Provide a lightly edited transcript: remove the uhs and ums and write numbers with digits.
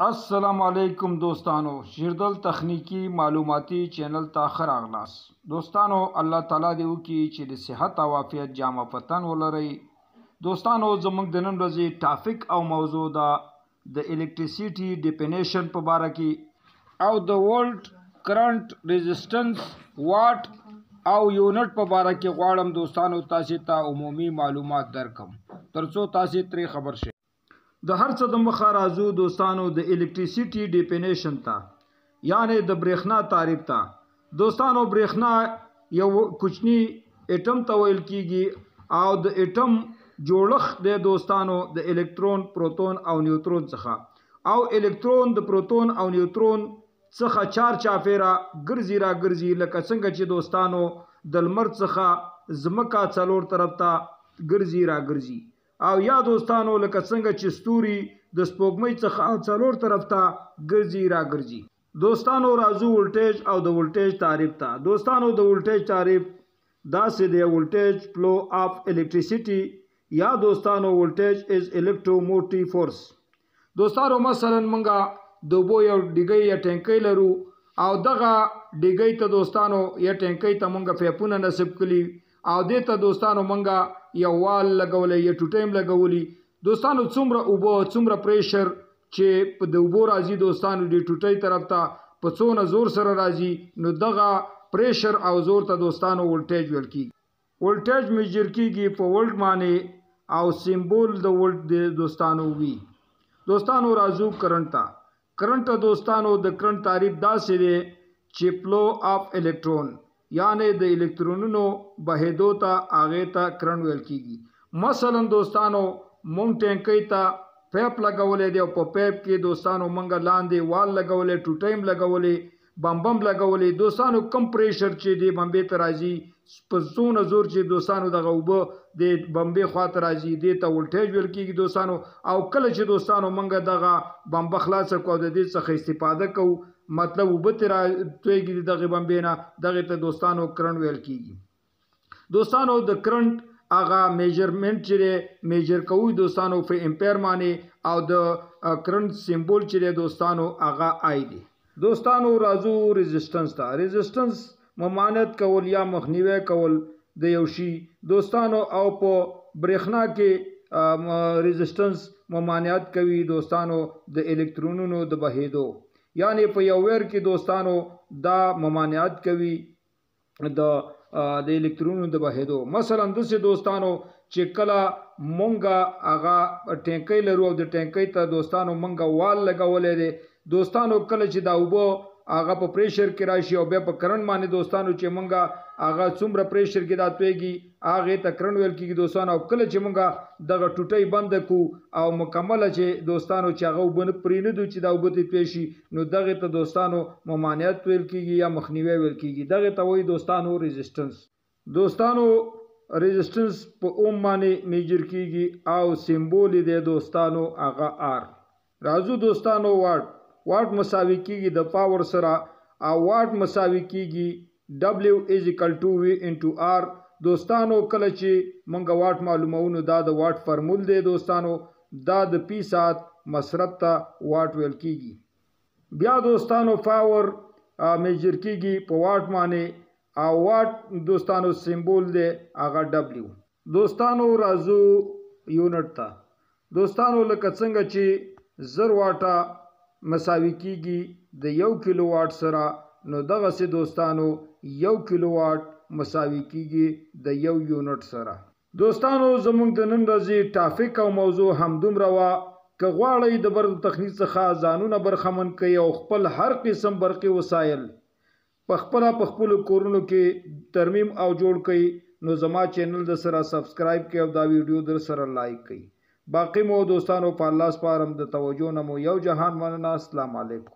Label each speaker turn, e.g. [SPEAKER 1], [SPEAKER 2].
[SPEAKER 1] السلام علیکم دوستانو، شیردل تخنیکی معلوماتی چینل ته ښه راغلاست. دوستانو الله تعالی دې وکړي چې د صحت او عافیت جامه پتن ولرئ. دوستانو زموږ د نن ورځې ټاپک او موضوع ده د الکتریسيټي ډیفینیشن په باره کې او د ولټ کرنٹ ريزिस्टेंस واټ او یونټ په باره کې غواړم دوستانو تاسو ته عمومي معلومات درکم ترڅو تاسو ترې خبر شئ. د هر څه د مخه راځو دوستانو د الکتریسيټي ډیفینیشن ته، یعنی د برېښنا تعریف ته. دوستانو برېښنا یو کوچنی اټم ته ویل کیږي او د اټم جوړښت د دوستانو د الکترون، پروتون او نیوترون څخه، او الکترون د پروتون او نیوترون څخه چار چاپیره ګرځي را ګرځي، لکه څنګه چې دوستانو د لمر څخه ځمکه څلور طرف ته ګرځي را ګرځي، او یا دوستانو لکه څنګه چې ستوري د سپوږمۍ څخه څلور طرف ته ګرځي را ګرځي. دوستانو راځو ولټیج او د ولټیج تعریف ته. دوستانو د ولټیج تعریف داسې دی: ولټیج فلو اف الکتریسيټي، یا دوستانو ولټیج از الکتروموټیو فورس. دوستانو مثلا منګه د اوبو یو ډیګی یا ټینکی لرو، او دغه ډیګی ته دوستانو یا ټینکی ته منګه پیپونه نصب کړي، او دې ته دوستانو منګه یو وال لګولی یا ټوټیم لګولی. دوستانو څومره اوبه څومره پریشر چې په د اوبو راځي دوستانو د ټوټۍ طرف ته په څونه زور سره راځي، نو دغه پریشر او زور ته دوستانو ولټیج ویل کیږي. ولټیج میجر کیږي په ولټ باندې او سیمبول د ولټ د دوستانو وي. دوستانو راځو کرنٹ ته. کرنٹ دوستانو د کرنٹ تعریف داسې دی چې فلو اف الکترون، یعنی د الکترونونو بهیدو ته هغې ته کرنٹ ویل کیږي. مثلا دوستانو مونږ ټینکی ته پیپ لګولی دی، او په پیپ کې دوستانو منګه لاندې وال لګولی، ټوټیم لګولی، بمبم لګولی. دوستانو کم پریشر چې دی بمبې ته راځي، په څونه زور چې دوستانو دغه اوبه د بمبې خواته راځي، دې ته ولټیج ویل کیږي دوستانو. او کله چې دوستانو منګه دغه بمبه خلاصه کړو او د دې څخه استفاده کوو، مطلب اوبه ترې راتویږي دغه بمبې نه، دغې ته دوستانو کرنٹ ویل کیږي. دوستانو د کرنٹ هغه میجرمنٹ چې میجر کوي دوستانو په امپیر باندې، او د کرنٹ سیمبول چې دوستانو هغه آی دی. دوستانو راځو ريزिस्टेंस ته. ريزिस्टेंस ممانعت کول یا مخنیوی کول د یو شي دوستانو، او په برېښنا کې ريزिस्टेंस ممانعت کوي دوستانو د الکترونونو د بهیدو، یعنی په یو ویر کې دوستانو دا ممانعت کوي د الکترونونو د بهیدو. مثلا داسې دوستانو چې کله مونږه هغه ټینکی لرو او د ټینکی ته دوستانو مونږه وال لګولی دی، دوستانو کله چې دا اوبه هغه په پریشر کې راشي او بیا په کرنٹ باندې دوستانو چې مونږه هغه څومره پریشر کې دا تویږي هغې ته کرنٹ ویل کېږي دوستانو. او کله چې مونږه دغه ټوټۍ بنده کړو او مکمله چې دوستانو چې هغه اوبه پرېنږدو چې دا اوبه ترې توی شي، نو دغې ته دوستانو ممانعت ویل کېږي یا مخنیوی ویل کېږي. دغې ته وایي دوستانو ريزिस्टेंस. دوستانو ريزिस्टेंس په اوم باندې میجر کیږي او سیمبول دی دوستانو هغه آر. راځو دوستانو واټ. واټ مساوي کیږي د پاور سره، او واټ مساوي کیږي W = V × R. دوستانو کله چې مونږه واټ معلومو، نو دا د واټ فرمول دی دوستانو، دا د پی ساعت مصرف ته واټ ویل کیږي. بیا دوستانو پاور میجر کیږي په واټ باندې، او واټ دوستانو سیمبول دی هغه W. دوستانو راځو یونټ ته. دوستانو لکه څنګه چې 1000 واټه مساوي کیږي د 1 کیلو واټ سره، نو دغسې دوستانو 1 کیلو واټ مساوي کیږي د 1 یونټ سره. دوستانو زموږ د نن ورځې ټاپک او موضوع همدومره وه. که غواړئ د برق تخنیک څخه ځانونه برخمن کړئ او خپل هر قسم برقي وسایل پخپله په خپلو کورونو کې ترمیم او جوړ کړئ، نو زما چینل د سره سبسکرایب کړئ او دا ویډیو در سره لایک کړئ. باقی مو دوستانو په الله سپارم، د توجه نه مو یو جهان مننه. السلام علیکم.